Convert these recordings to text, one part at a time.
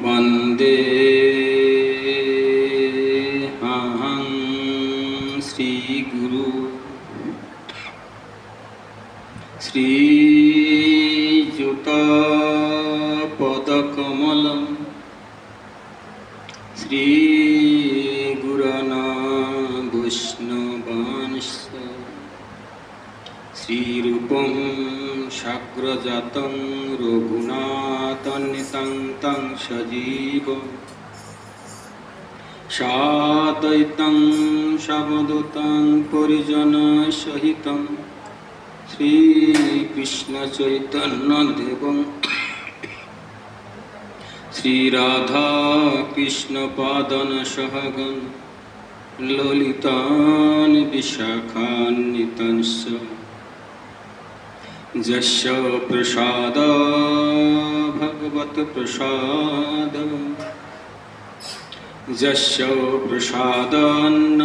वंदे अहं श्रीगुरु श्रीयुतपदकमलं श्रीगुरुना वैष्णवांश्च श्रीरूपं शाग्रजातं रघुनाथान्वितं तं सजीवं साद्वैतं सावधूतं परिजनसहितं श्रीकृष्णचैतन्यदेवं श्रीराधाकृष्णपादानसहगं ललितान् विशाखान्वितांश्च यस्य प्रसाद भगवत्प्रसाद यस्य प्रसादान्न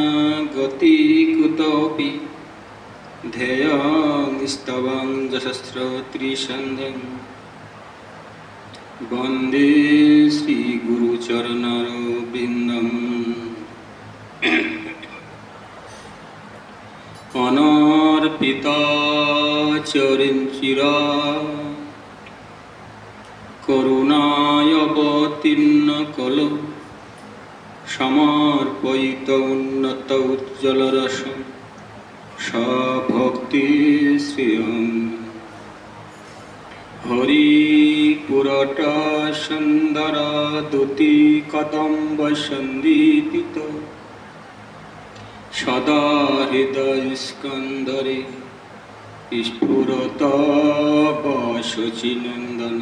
गति कुतोऽपि ध्येयं स्तवं यशस्रत्रिसन्ध्यं वन्दे श्रीगुरुचरणरविन्दम् अनर्पिता चरिंचिरा करुणायवतीर्ण कलो समर्पयित उन्नत उज्ज्वलरसं सभक्ति श्रियं हरिपुरट सुंदर दुति कदम्ब संदीपित सदा हृदय स्कंदरे स्फुरत शचीनंदन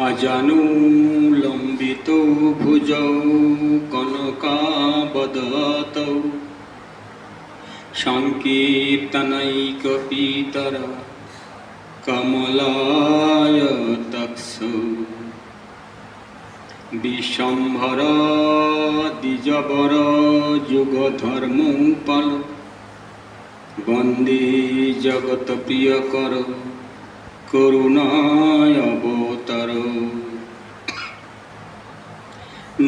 अजानुलंबितो भुजौ कनकावदतौ संकीर्तनैकपीतर कमलायतक्षौ विशंभर द्विजवर युगधर्मोपल वंदे जगत प्रियकर करुणावतार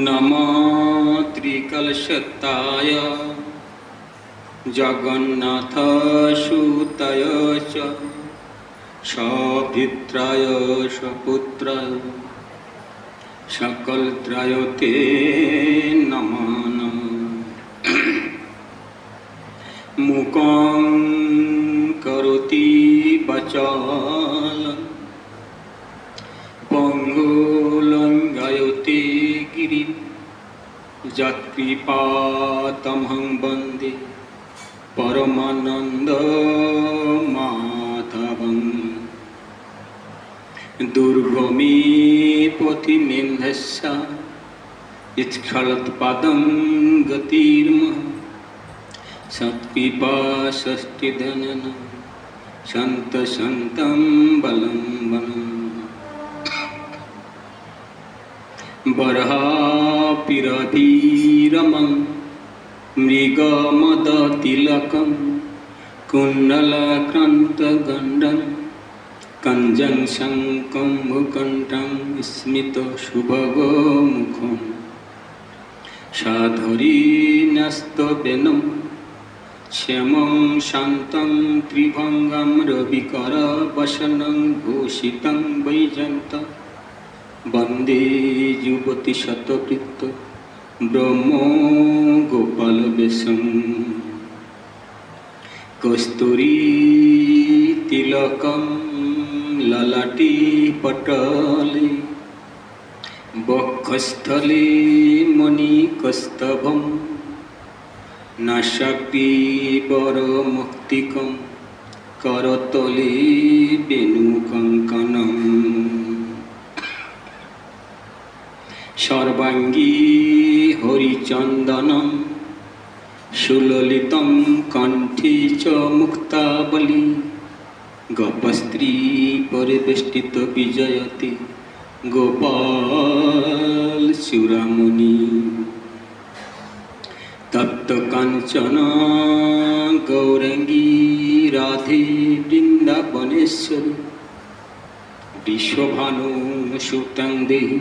नमो त्रिकलशताय जगन्नाथ सुताय च सभित्राय सपुत्राय सकलत्राय ते नमो नमः मुखं करोति वाचालं पङ्गुलं गायते गिरिं यत्कृपातमहं वन्दे परमानन्दमाधवं दुर्गमे पथि मेन्धस्या स्खलत्पादं गतिर्मः सत्कृपा षष्टिधनन संतं बलं वनम् बर्हापिरभिरमं मृगमदतिलकं कुण्डलाक्रान्तगण्डं कञ्जं शङ्खं भूकण्ठं स्मितसुभगमुखं साधुरीन्यस्तवेनं क्षमं शान्तं त्रिभङ्गं रविकरवसनं भूषितं वैजयन्तं वन्दे युवति शतकृत ब्रह्मो गोपालवेशं कस्तूरी तिलकं ललाटी पटले वक्षस्थले मणिकस्तभं नासाग्रीवरमौक्तिकं करतले वेणुकङ्कणम् सर्वांगी हरिचंदनं सुललितं कंठी च मुक्तावली गोपस्त्री परिवेष्टित विजयति गोपाल चूड़ामणि तप्त कांचन गौरंगी রাধে বৃন্দাবনেশ্বরী বিশ্বভানু সুতং দেহি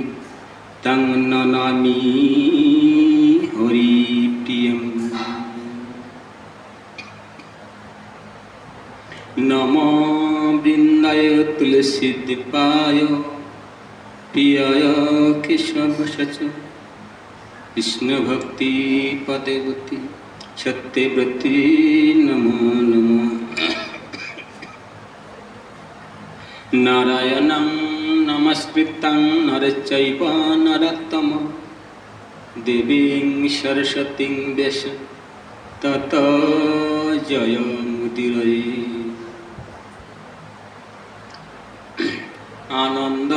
তং ননামি হরি প্রিয়ম। নমো বৃন্দায় তুলসী দীপায় প্রিয়ায় কেশবশচ কৃষ্ণ ভক্তি পদেবতী সত্যব্রতী নমো নমো। নারায়ণং নমস্কৃত্যং নরচৈব নরোত্তমঃ দেবীং সরস্বতীং ব্যাসং ততো জয়মুদীরয়ে। আনন্দ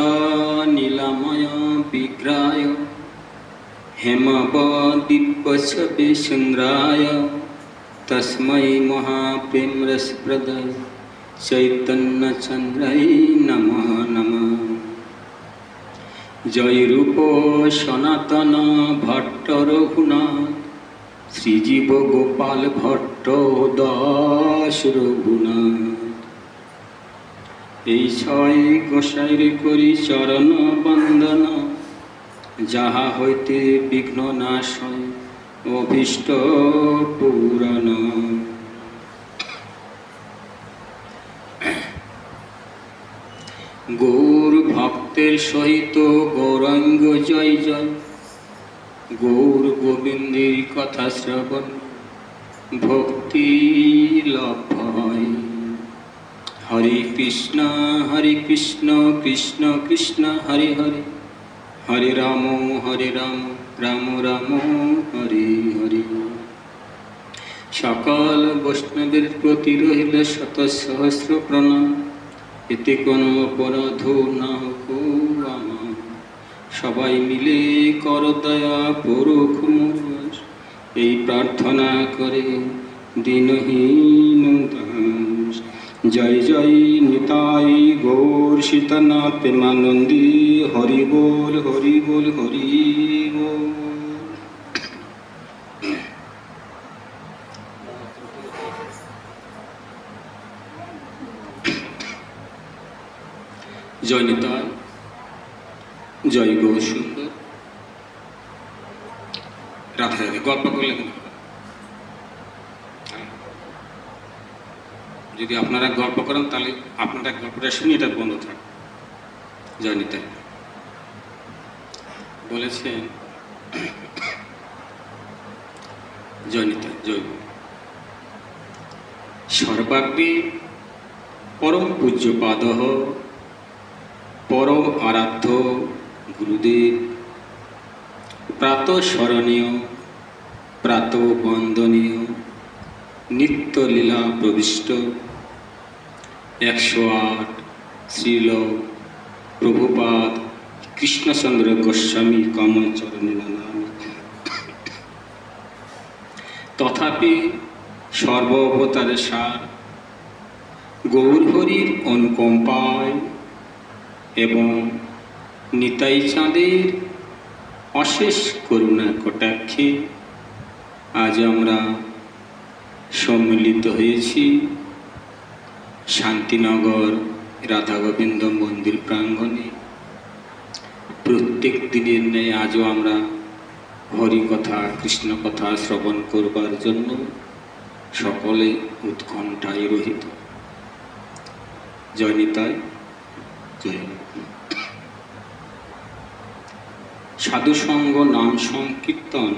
নীলময় বিগ্রহায় হেমবদ্বীপছবি সুন্দরায় তস্मै মহাপ্রেম রসপ্রদায় চৈতন্য চন্দ্রায় নমঃ নমঃ। জয় রূপ সনাতন ভট্ট রঘুনাথ শ্রীজীব গোপাল ভট্ট দাস রঘুনাথ। এই ছয় গোসাইর করি চরণ বন্দন যাহা হইতে বিঘ্ন নাশ হয় অভীষ্ট পূরণ। গৌর ভক্তের সহিত গৌরাঙ্গ জয় জয়। গৌর গোবিন্দের কথা শ্রবণ ভক্তি লাভ হয়। হরে কৃষ্ণ কৃষ্ণ কৃষ্ণ হরে হরে হরে রাম রাম রাম হরে হরে। সকল বৈষ্ণবের প্রতি রহিল শত সহস্র প্রণাম। এতে কোনো অপরাধ না হোক আমার। সবাই মিলে কর দয়া পরখ মোর, এই প্রার্থনা করে দিনহীন দাস। জয় জয় নিতাই গৌর সীতানাথ প্রেমানন্দী হরি বল হরি বল হরি বল। জয় নিতাই, জয় গৌর সুন্দর। রাধে রাধে। গল্প করলে যদি আপনারা গল্প করেন তাহলে আপনারা গল্পটা শুনি, এটা বন্ধ থাকে। জয় নিতাই বলেছেন, জয় নিতাই জয়। সর্বাগ্রে পরম পূজ্যপাদ পরম আরাধ্য গুরুদেব প্রাতঃস্মরণীয় প্রাতঃ বন্দনীয় নিত্য লীলা প্রবিষ্ট 108 শ্রীল প্রভুপাদ কৃষ্ণচন্দ্র গোস্বামী কমল চরণে নামি। তথাপি সর্ববতারের সার গৌর হরির অনুকম্পায় এবং নিতাই চাঁদের অশেষ করুণা কটাক্ষে আজ আমরা সম্মিলিত হয়েছি শান্তিনগর রাধা গোবিন্দ মন্দির প্রাঙ্গণে। প্রত্যেক দিনের ন্যায় আজও আমরা হরিকথা কৃষ্ণ কথা শ্রবণ করবার জন্য সকলে উৎকণ্ঠায় রহিত। জয় নিতাই জয়। সাধুসঙ্গ নাম সংকীর্তন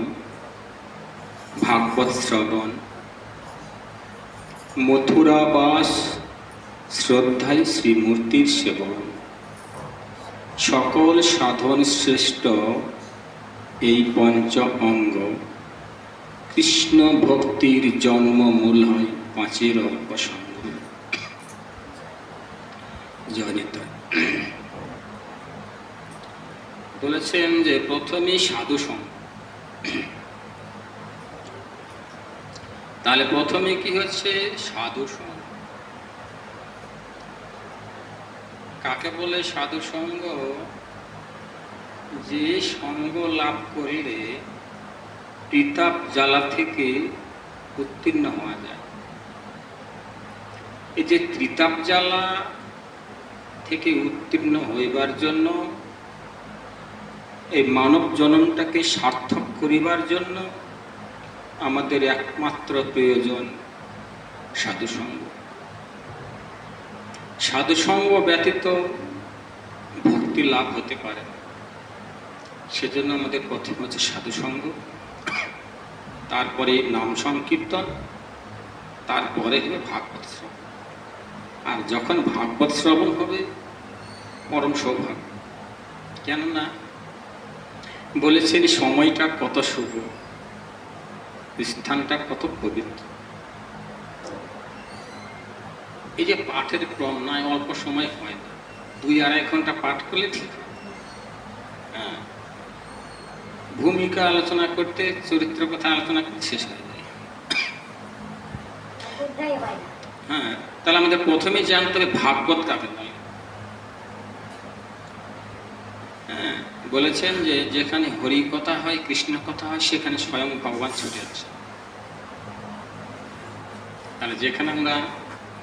ভাগবত শ্রবণ মথুরাবাস শ্রদ্ধায় শ্রীমূর্তির সেবন সকল সাধন শ্রেষ্ঠ এই পঞ্চ অঙ্গ কৃষ্ণ ভক্তির জন্ম মূল হয় পাঁচের অল্পসঙ্গ। জয় নিতাই। বলেছেন যে প্রথমেই সাধু সঙ্গ। তাহলে প্রথমে কি হচ্ছে? সাধু সঙ্গ। কাকে বলে সাধু সঙ্গ? যে সঙ্গ লাভ করলে পিতাপ জ্বালা থেকে উত্তীর্ণ হওয়া যায়। এই যে ত্রিতাপ জ্বালা থেকে উত্তীর্ণ হইবার জন্য, এই মানব জন্মটাকে সার্থক করিবার জন্য আমাদের একমাত্র প্রয়োজন সাধুসঙ্গ। সাধুসঙ্গ ব্যতীত ভক্তি লাভ হতে পারে না। সেজন্য আমাদের প্রথম হচ্ছে সাধুসঙ্গ, তারপরে নাম সংকীর্তন, তারপরে হবে ভাগবত শ্রবণ। আর যখন ভাগবত শ্রবণ হবে পরম সৌভাগ্য। কেননা বলেছেন সময়টা কত শুভ, স্থানটা কত পবিত্র। এই যে পাঠের ক্রম নয়, অল্প সময় হয় না, 2-2.5 ঘন্টা পাঠ করলে ঠিক হয়। হ্যাঁ, ভূমিকা আলোচনা করতে, চরিত্র কথা আলোচনা করতে শেষ হয়ে যায়। হ্যাঁ, তাহলে আমাদের প্রথমে জানতে হবে ভাগবত কাকে বলে। হ্যাঁ, বলেছেন যে যেখানে হরি কথা হয়, কৃষ্ণ কথা হয়, সেখানে স্বয়ং ভগবান ছুটে আসে। তাহলে যেখানে আমরা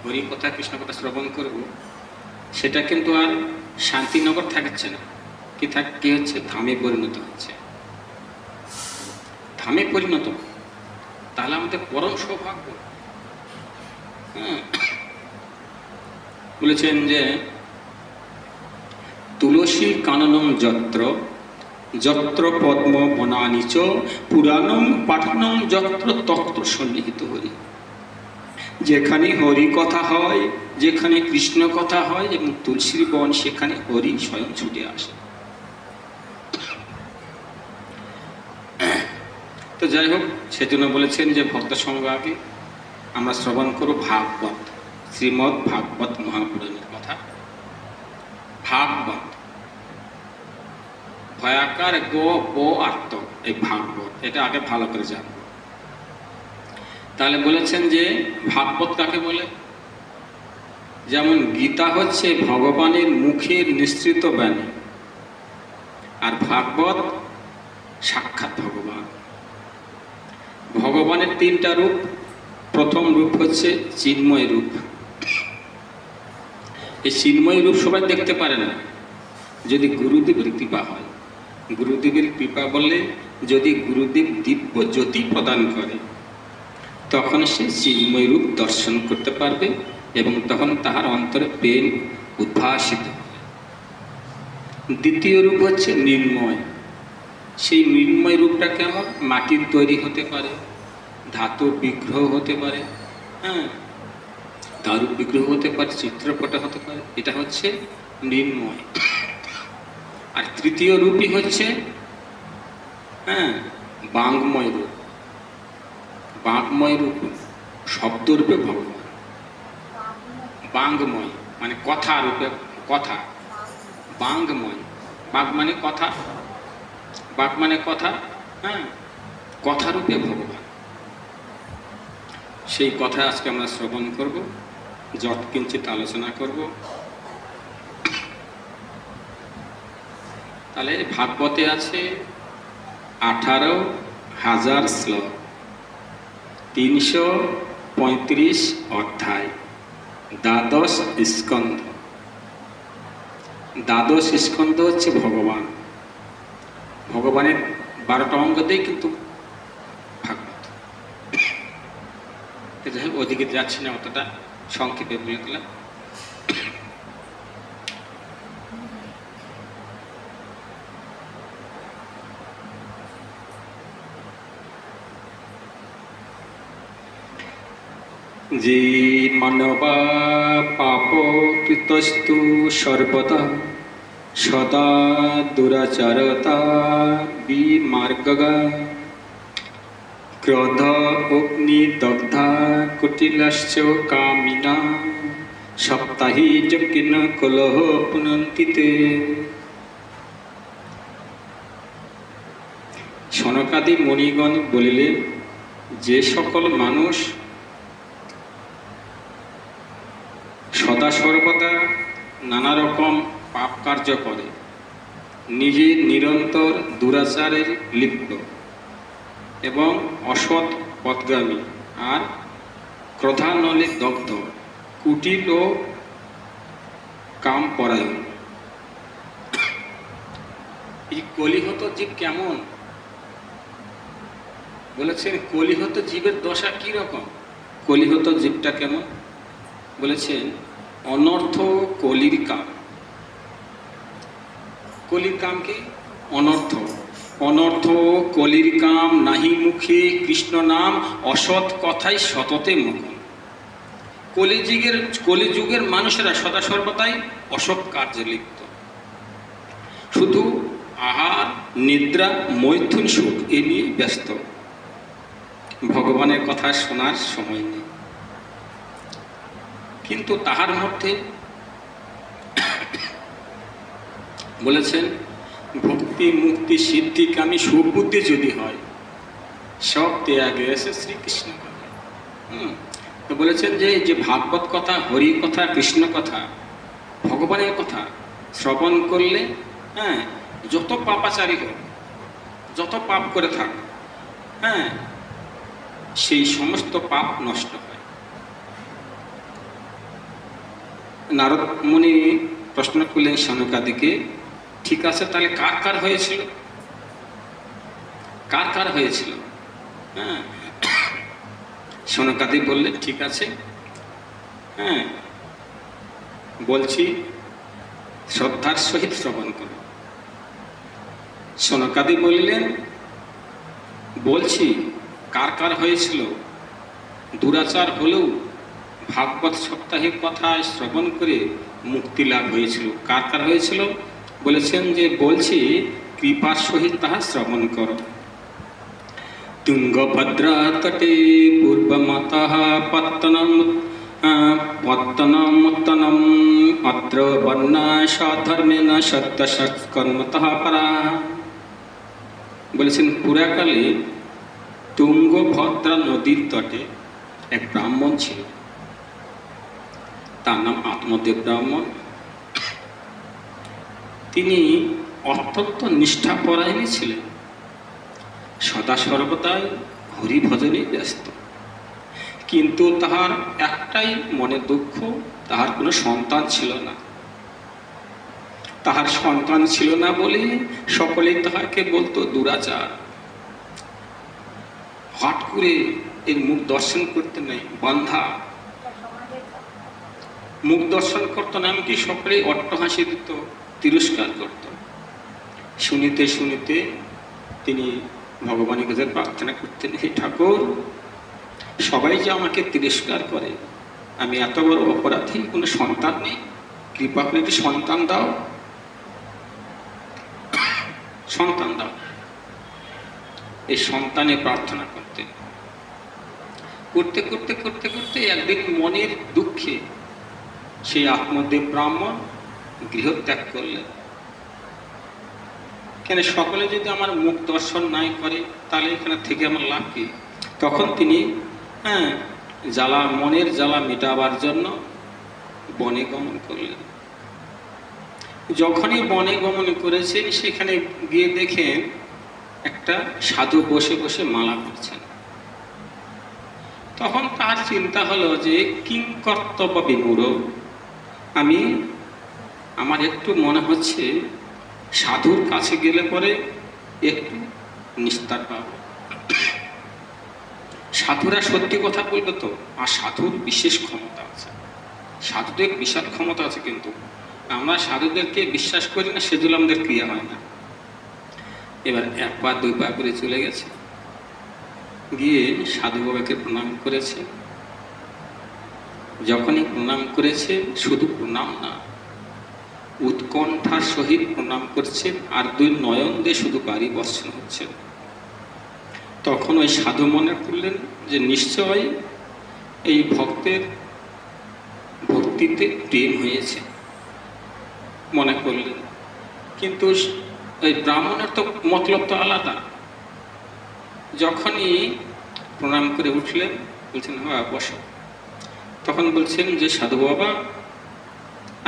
হরি কথা, কৃষ্ণ কথা শ্রবণ করব, সেটা কিন্তু আর শান্তিনগর থাকছে না, কি হচ্ছে, ধামে পরিণত হচ্ছে। ধামে পরিণত, তাহলে আমাদের পরম সৌভাগ্য। বলেছেন যে তুলসী কাননম যত্র যত্র পদ্ম বনানি চ পুরাণম পাঠনম যত্র তত্র সন্নিহিত হরি। যেখানে হরি কথা হয়, যেখানে কৃষ্ণ কথা হয় এবং তুলসীর বন, সেখানে হরি স্বয়ং ছুটে আসে। তো যাই হোক, সেজন্য বলেছেন যে ভক্ত সঙ্গ আগে আমরা শ্রবণ করব ভাগবত, শ্রীমদ্ ভাগবত মহাপুরাণের কথা। ভাগবত, ভয়াকার গো বো আর্ত, এই ভাগবত, এটা আগে ভালো করে জানব। তাহলে বলেছেন যে ভাগবত কাকে বলে। যেমন গীতা হচ্ছে ভগবানের মুখের নিঃসৃত বাণী, আর ভাগবত সাক্ষাৎ ভগবান। ভগবানের 3টা রূপ। প্রথম রূপ হচ্ছে চিন্ময় রূপ। এই চিন্ময় রূপ সবাই দেখতে পারে না, যদি গুরুদেবের কৃপা হয়। গুরুদেবের কৃপা বললে, যদি গুরুদেব দিব্য জ্যোতি প্রদান করে, তখন সে চিন্ময় রূপ দর্শন করতে পারবে এবং তখন তাহার অন্তরে প্রেম উদ্ভাসিত হবে। দ্বিতীয় রূপ হচ্ছে মৃন্ময়। সেই মৃন্ময় রূপটা কেমন? মাটির তৈরি হতে পারে, ধাতু বিগ্রহ হতে পারে, হ্যাঁ, দারু বিগ্রহ হতে পারে, চিত্রপট হতে পারে। এটা হচ্ছে মৃন্ময়। আর তৃতীয় রূপই হচ্ছে বাঙ্গময় রূপ। বাঙ্গময় রূপ শব্দরূপে ভগবান। বাঙ্গময় মানে কথা রূপে, কথা। বাঙ্গময়, বাঙ্গ মানে কথা, বাক মানে কথা, হ্যাঁ, কথা রূপে ভগবান। সেই কথা আজকে আমরা শ্রবণ করব, যৎ কিঞ্চিত আলোচনা করব। তাহলে ভাগবতে আছে 18,000 শ্লোক, 335 অধ্যায়, 12 স্কন্ধ। 12 স্কন্ধ হচ্ছে ভগবান। ভগবানের 12টা অঙ্গ দিয়ে কিন্তু ভাগবত। যাই হোক, ওদিকে যাচ্ছি না, অতটা সংক্ষেপে বলে দিলাম। যে মানবা পাপ কৃতস্তু সর্বদা সদা দুরাচারতা বিমার্গা ক্রোধ অগ্নি দগ্ধা কুটিলশ্চ কামিনা সপ্তাহে যজ্ঞেন কলহ পুনন্তিতে। সনকাদি মুনিগণ বলিলেন, যে সকল মানুষ সদা সর্বদা নানা রকম পাপ কার্য করে, নিজে নিরন্তর দুরাচারের লিপ্ত এবং অসৎ পথগামী আর ক্রোধানলে দগ্ধ, কুটিল ও কাম পরায়ণ। এই কলিহত জীব কেমন? বলেছেন কলিহত জীবের দশা কি রকম? কলিহত জীবটা কেমন? বলেছেন অনর্থ কলির কাম। কলির কাম কি? অনর্থ। অনর্থ কলির কাম, নাহি মুখে কৃষ্ণ নাম, অসৎ কথাই সততে মুখ। কলিযুগের মানুষেরা সদা সর্বদাই অসৎ কার্যে লিপ্ত। শুধু আহার, নিদ্রা, মৈথুন, সুখ এ নিয়ে ব্যস্ত। ভগবানের কথা শোনার সময় নেই। কিন্তু তাহার মধ্যে বলেছেন ভক্তি, মুক্তি, সিদ্ধিকামী সুবুদ্ধি যদি হয়, সব ত্যাগে এসে শ্রীকৃষ্ণ কথা। তো বলেছেন যে ভাগবত কথা, হরি কথা, কৃষ্ণ কথা, ভগবানের কথা শ্রবণ করলে যত পাপাচারী হোক, যত পাপ করে থাক, সেই সমস্ত পাপ নষ্ট হয়। নারদ মুনি প্রশ্ন করলেন সনকাদিকে, ঠিক আছে তাহলে কার কার হয়েছিল? কার কার হয়েছিল? সনকাদি বললেন ঠিক আছে, বলছি শ্রদ্ধার সহিত শ্রবণ করো। সনকাদি বললেন বলছি কার কার হয়েছিল? দুরাচার হলেও ভাগবত সাপ্তাহিক কথা শ্রবণ করে মুক্তি লাভ হয়েছিল। কার কার হয়েছিল? বলেছেন যে বলছি কৃপার সহিত তাহা শ্রবণ করো। তুঙ্গভদ্রা তটে পূর্বমতঃ পত্তনম অত্র বর্ণা স্বধর্মেণ সত্যকর্মতঃ পরা। বলেছেন পুরাকালে তুঙ্গভদ্রা নদীর তটে এক ব্রাহ্মণ ছিল, তার নাম আত্মদেব ব্রাহ্মণ। তিনি অত্যন্ত নিষ্ঠাপরায়ণী ছিলেন, সদা সর্বদাই হরি ভজনে ব্যস্ত। কিন্তু তাহার একটাই মনে দুঃখ, তাহার কোনো সন্তান ছিল না। তাহার সন্তান ছিল না বলে সকলেই তাহাকে বলতো দুরাচার। হট করে এর মুখ দর্শন করতে নেই, বন্ধা। মুখ দর্শন করতো না, এমনকি সকলেই অট্টহাসি দিত, তিরস্কার করত। শুনিতে শুনিতে তিনি ভগবানের কাছে প্রার্থনা করতেন, হে ঠাকুর, সবাই যে আমাকে তিরস্কার করে, আমি এত বড় অপরাধী, কোনো সন্তান নেই, কৃপা করে একটি সন্তান দাও, সন্তান দাও। এই সন্তানে প্রার্থনা করতে করতে করতে করতে করতে একদিন মনের দুঃখে সেই আত্মদেব ব্রাহ্মণ গৃহত্যাগ করলেন। কেন সকলে যদি আমার মুখ দর্শন নাই করে, তাহলে এখানে থেকে আমার লাভ কি? তখন তিনি জ্বালা, মনের জ্বালা মেটাবার জন্য বনে গমন করলেন। যখনই বনে গমন করেছেন, সেখানে গিয়ে দেখেন একটা সাধু বসে বসে মালা করছেন। তখন তার চিন্তা হলো যে কিং কর্তব্য বিমূঢ়, আমার একটু মনে হচ্ছে সাধুর কাছে গেলে পরে একটু নিস্তার পাব। সাধুরা সত্যি কথা বলবে তো, আর সাধুর বিশেষ ক্ষমতা আছে, সাধুদের বিশাল ক্ষমতা আছে। কিন্তু আমরা সাধুদেরকে বিশ্বাস করি না, সেজন্য আমাদের ক্রিয়া হয় না। এবার এক পা দুই পা করে চলে গেছে, গিয়ে সাধু বাবাকে প্রণাম করেছে। যখনই প্রণাম করেছে, শুধু প্রণাম না, উৎকণ্ঠার সহিত প্রণাম করছেন, আর দুই নয়ন দিয়ে শুধু বাড়ি বর্ষণ হচ্ছে। তখন ওই সাধু মনে করলেন যে নিশ্চয় এই ভক্তের ভক্তিতে প্রেম হয়েছে, মনে করলেন। কিন্তু ওই ব্রাহ্মণের তো মতলব তো আলাদা। যখনই প্রণাম করে উঠলেন, বলছেন হ্যাঁ বসো। তখন বলছেন যে সাধু বাবা,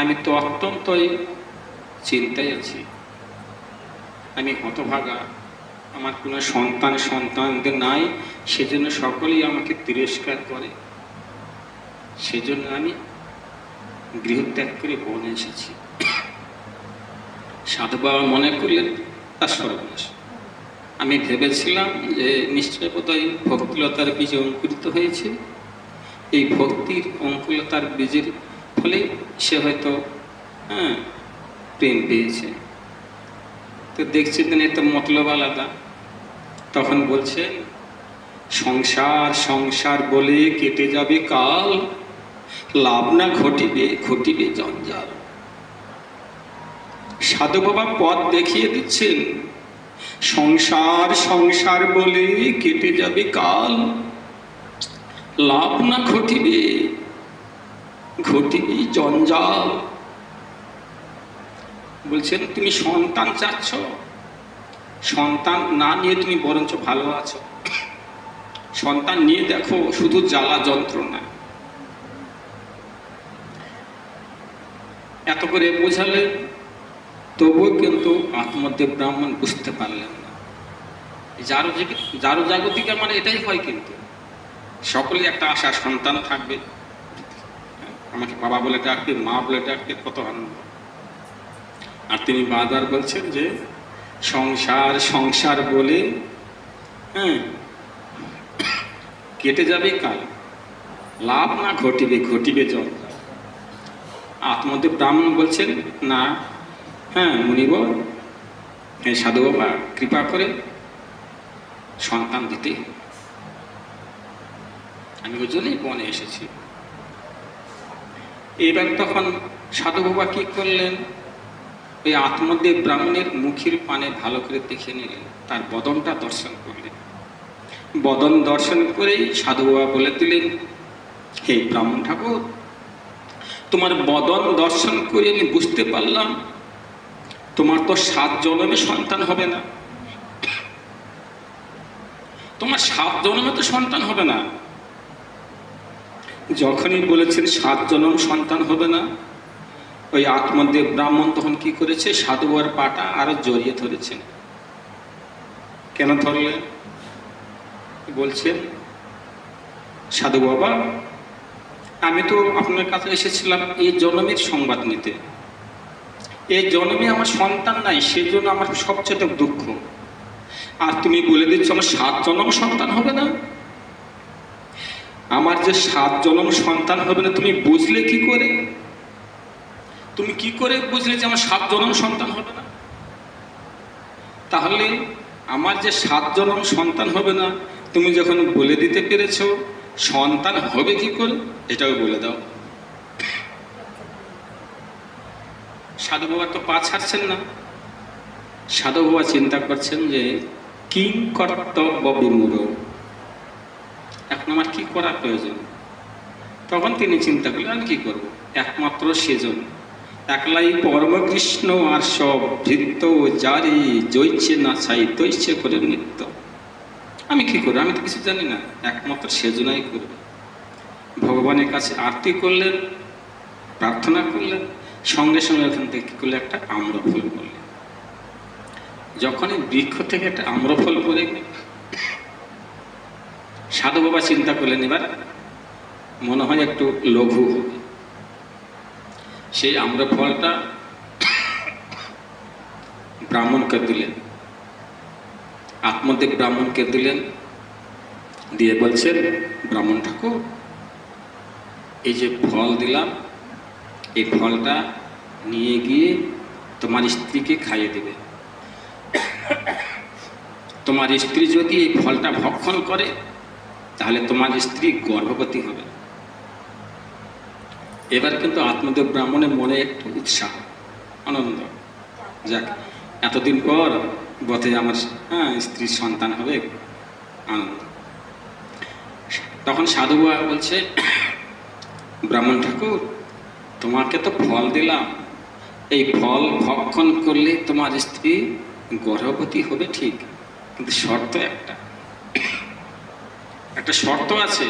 আমি তো অত্যন্তই চিন্তায় আছি, আমি হতভাগা, আমার কোনো সন্তানদের নাই, সেজন্য সকলেই আমাকে তিরস্কার করে, সেজন্য আমি গৃহত্যাগ করে বনে এসেছি। সাধু বাবা মনে করলেন তার সর্বনাশ। আমি ভেবেছিলাম যে নিশ্চয় বোধহয় ভক্তিলতার বীজে অঙ্কুরিত হয়েছে, এই ভক্তির অঙ্কুলতার বীজের ফলে সে হয়তো প্রেম পেয়েছে। তো দেখছি দিন এত মতলব আলাদা। তখন বলছেন, সংসার সংসার বলে কেটে যাবে কাল, লাভ না ঘটিবে ঘটিবে জঞ্জাল। সাধু বাবা পথ দেখিয়ে দিচ্ছেন, সংসার সংসার বলে কেটে যাবে কাল, লাভ না ঘটিবে ঘটিবে জঞ্জাল। বলছেন তুমি সন্তান চাচ্ছ, সন্তান না নিয়ে তুমি বরঞ্চ ভালো আছো। সন্তান নিয়ে দেখো শুধু জ্বালা যন্ত্রণা। এত করে বোঝালে তবুও কিন্তু আত্মদেব ব্রাহ্মণ বুঝতে পারলেন না। যারো জাগতিকে মানে এটাই হয়, কিন্তু সকলে একটা আশা সন্তান থাকবে, আমাকে বাবা বলে ডাকবে, মা বলে ডাকবে, কত আনন্দ। আর তিনি বারবার বলছেন যে সংসার সংসার বলে কেটে যাবে কাল, লাভ না ঘটিবে ঘটিবে জঞ্জাল। আত্মদেব ব্রাহ্মণ বলছেন না, মুনিবর, সাধু বাবা কৃপা করে সন্তান দিতে, আমি ওই জন্যই বনে এসেছি। এবার তখন সাধু বাবা কি করলেন, ওই আত্মদেব ব্রাহ্মণের মুখের পানে ভালো করে দেখে নিলেন, তার বদনটা দর্শন করলেন। বদন দর্শন করেই সাধু বাবা বলে দিলেন, হে ব্রাহ্মণ ঠাকুর, তোমার বদন দর্শন করে আমি বুঝতে পারলাম তোমার তো 7 জন্মে সন্তান হবে না। তোমার 7 জন্মে তো সন্তান হবে না। যখনই বলেছেন 7 জন্ম সন্তান হবে না, ওই আত্মদেব ব্রাহ্মণ তখন কি করেছে, সাধু বাবার পাটা আরো জড়িয়ে ধরেছেন। কেন ধরলেন? বলছেন, সাধু বাবা, আমি তো আপনার কাছে এসেছিলাম এই জন্মের সংবাদ নিতে। এই জন্মে আমার সন্তান নাই, সেই জন্য আমার সবচেয়ে দুঃখ। আর তুমি বলে দিচ্ছ আমার 7 জন্ম সন্তান হবে না। আমার যে 7 জন্ম সন্তান হবে না তুমি বুঝলে কি করে? তুমি কি করে বুঝলে যে আমার 7 জন্ম সন্তান হবে না? তাহলে আমার যে 7 জন্ম সন্তান হবে না তুমি যখন বলে দিতে পেরেছো, সন্তান হবে কি করে এটাও বলে দাও। সাধু বাবা তো পা ছাড়ছেন না। সাধু বাবা চিন্তা করছেন যে কিং কর্তব্য বিমূঢ়, এখন আমার কি করার প্রয়োজন। তখন তিনি চিন্তা করলেন, আমি কি করবো, একমাত্র সেজন, একলাই পরম কৃষ্ণ, আর সব ভৃত্য জারি, জৈছে না চাই তৈছে করে নৃত্য। আমি কি করবো, আমি তো কিছু জানি না, একমাত্র সেজনাই করবে। ভগবানের কাছে আরতি করলেন, প্রার্থনা করলেন, সঙ্গে সঙ্গে ওখান থেকে কি করলে, একটা আম্রফল করলেন। যখনই বৃক্ষ থেকে একটা আম্রফল করে সাধু বাবা চিন্তা করলেন এবার মনে হয় একটু লঘু হবে। সেই আম্রফলটা ব্রাহ্মণকে দিলেন, আত্মদেব ব্রাহ্মণকে দিলেন, দিয়ে বলছেন, ব্রাহ্মণ ঠাকুর, এই যে ফল দিলাম, এই ফলটা নিয়ে গিয়ে তোমার স্ত্রীকে খাইয়ে দেবে। তোমার স্ত্রী যদি এই ফলটা ভক্ষণ করে তাহলে তোমার স্ত্রী গর্ভবতী হবে। এবার কিন্তু আত্মদেব ব্রাহ্মণের মনে একটু উৎসাহ, আনন্দ, যাক এতদিন পর বধে আমার স্ত্রীর সন্তান হবে, আনন্দ। তখন সাধু বাবা বলছে, ব্রাহ্মণ ঠাকুর, তোমাকে তো ফল দিলাম, এই ফল ভক্ষণ করলে তোমার স্ত্রী গর্ভবতী হবে ঠিক, কিন্তু শর্ত একটা শর্ত আছে।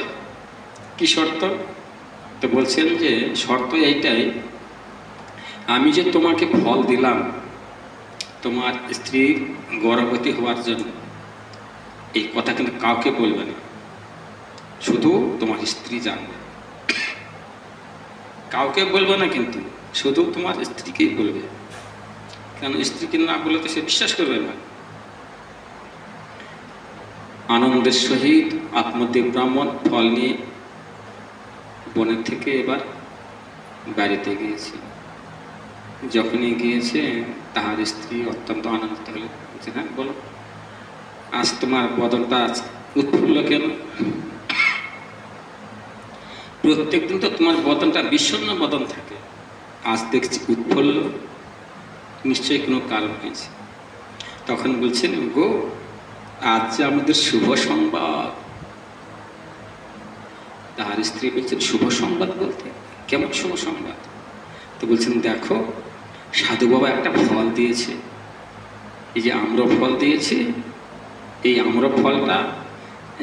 কি শর্ত? তো বলছেন যে শর্ত এইটাই, আমি যে তোমাকে ফল দিলাম তোমার স্ত্রী গর্ভবতী হওয়ার জন্য, এই কথা কিন্তু কাউকে বলবে না, শুধু তোমার স্ত্রী জানবে। কাউকে বলবে না, কিন্তু শুধু তোমার স্ত্রীকেই বলবে। কেন স্ত্রীকে না বলে তো সে বিশ্বাস করবে না। আনন্দের সহিত আত্মদেব ব্রাহ্মণ ফল নিয়ে বনের থেকে এবার বাড়িতে গিয়েছে। যখনই গিয়েছে তাহার স্ত্রী অত্যন্ত আনন্দিত হলো। বলছে, হ্যাঁ বলো, আজ তোমার বদনটা উৎফুল্ল কেন? প্রত্যেক দিন তো তোমার বদনটা বিষণ্ণ বদন থাকে, আজ দেখছি উৎফুল্ল, নিশ্চয়ই কোনো কারণ হয়েছে। তখন বলছেন, গো আজ যে আমাদের শুভ সংবাদ। তাহার স্ত্রী বলছেন, শুভ সংবাদ বলতে কেমন শুভ সংবাদ? তো বলছেন, দেখো সাধু বাবা একটা ফল দিয়েছে, এই যে আম্র ফল দিয়েছে, এই আম্র ফলটা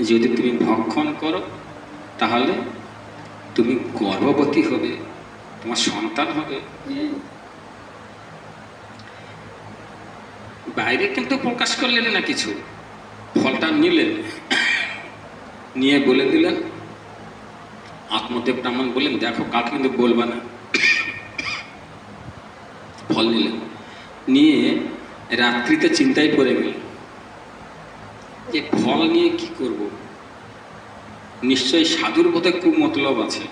যদি তুমি ভক্ষণ করো তাহলে তুমি গর্ভবতী হবে, তোমার সন্তান হবে। বাইরে কিন্তু প্রকাশ করলেন না কিছু, ফলটা নিলেন, নিয়ে বলে দিলেন। আত্মদেব ব্রাহ্মণ বললেন, দেখো কাকে কিন্তু বলবা না। ফল নিলেন, নিয়ে রাত্রিতে চিন্তায় পড়ে গেলেন যে ফল নিয়ে কি করব, নিশ্চয়ই সাধুর বোধে কুমতলব আছে,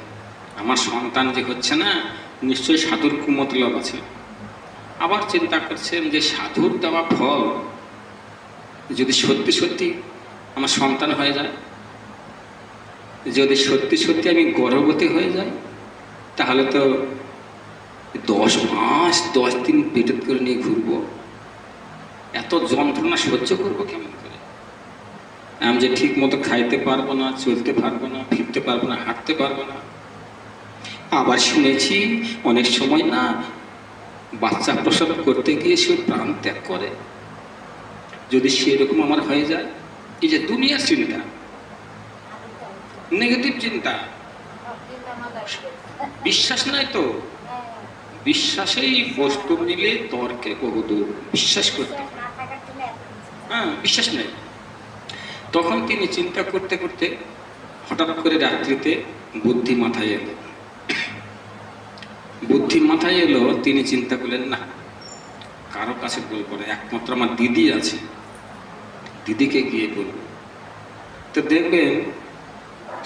আমার সন্তান যে হচ্ছে না, নিশ্চয়ই সাধুর কুমতলব আছে। আবার চিন্তা করছেন যে সাধুর দেওয়া ফল যদি সত্যি সত্যি আমার সন্তান হয়ে যায়, যদি সত্যি সত্যি আমি গর্ভবতী হয়ে যাই, তাহলে তো 10 মাস 10 দিন পেটে করে নিয়ে ঘুরবো, এত যন্ত্রণা সহ্য করবো কেমন করে? আমি যে ঠিক মতো খাইতে পারবো না, চলতে পারবো না, ফিরতে পারবো না, হাঁটতে পারবো না। আবার শুনেছি অনেক সময় না বাচ্চা প্রসব করতে গিয়ে সে প্রাণ ত্যাগ করে, যদি সেরকম আমার হয়ে যায়। এই যে দুনিয়ার চিন্তা, নেগেটিভ চিন্তা, বিশ্বাস নাই তো, বিশ্বাসেই বস্তু নিলে তর্কে বহুদূর, বিশ্বাস করতে, হ্যাঁ বিশ্বাস নেই। তখন তিনি চিন্তা করতে করতে হঠাৎ করে রাত্রিতে বুদ্ধি মাথায় এলো। বুদ্ধি মাথায় এলো, তিনি চিন্তা করলেন, না কারো কাছে বলবো না, একমাত্র আমার দিদি আছে, দিদিকে গিয়ে বলবো। তো দেখবেন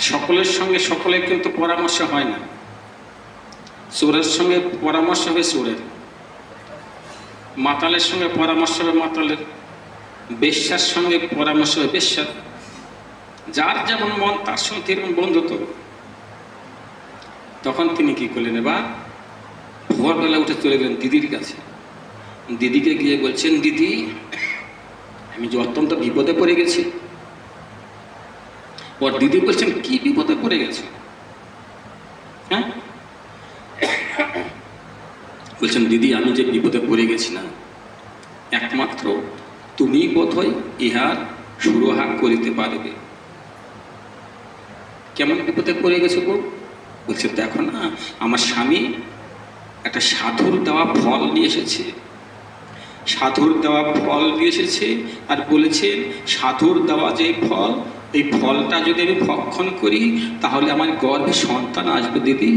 সকলের সঙ্গে সকলের কিন্তু পরামর্শ হয় না। চোরের সঙ্গে পরামর্শ হবে চোরের, মাতালের সঙ্গে পরামর্শ হবে মাতালের, বেশ্যার সঙ্গে পরামর্শ হবে বেশ্যার। যার যেমন মন তার সঙ্গে তেমন বন্ধুত্ব। তখন তিনি কি করলেন, এবার ভোরবেলা উঠে চলে গেলেন দিদির কাছে। দিদিকে গিয়ে বলছেন, দিদি আমি যে অত্যন্ত বিপদে পড়ে গেছি। ওর দিদি বলছেন, কি বিপদে পড়ে গেছে? হ্যাঁ বলছেন, দিদি আমি যে বিপদে পড়ে গেছি না, একমাত্র তুমি বোধহয় ইহার সুরাহা করিতে পারবে। কেমন বিপদে পড়ে গেছে গো? বলছে, দেখো না আমার স্বামী একটা সাধুর দেওয়া ফল নিয়ে এসেছে, সাধুর দেওয়া ফল নিয়ে এসেছে, আর বলেছেন সাধুর দেওয়া যে ফল, এই ফলটা যদি আমি ভক্ষণ করি তাহলে আমার গর্ভে সন্তান আসবে। দিদি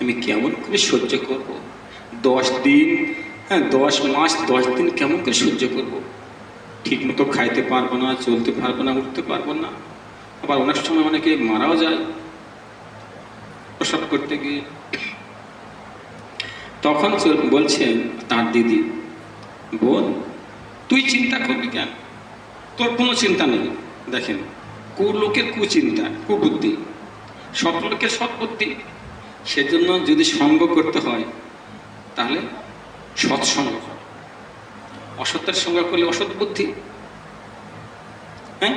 আমি কেমন করে সহ্য করব? 10 দিন, হ্যাঁ 10 মাস 10 দিন কেমন করে সহ্য করব? ঠিক মতো খাইতে পারবো না, চলতে পারবো না, উঠতে পারবো না। আবার অনেক সময় অনেকে মারাও যায় প্রসব করতে গিয়ে। তখন বলছেন তার দিদি, বোন তুই চিন্তা করবি কেন, তোর কোনো চিন্তা নেই। দেখেন লোকের কুচিন্তা, কুবুদ্ধি, সৎ লোকের সৎ বুদ্ধি। সেজন্য যদি সঙ্গ করতে হয় তাহলে সৎসঙ্গ হয়, অসত্যের সঙ্গ করলে অসৎ বুদ্ধি, হ্যাঁ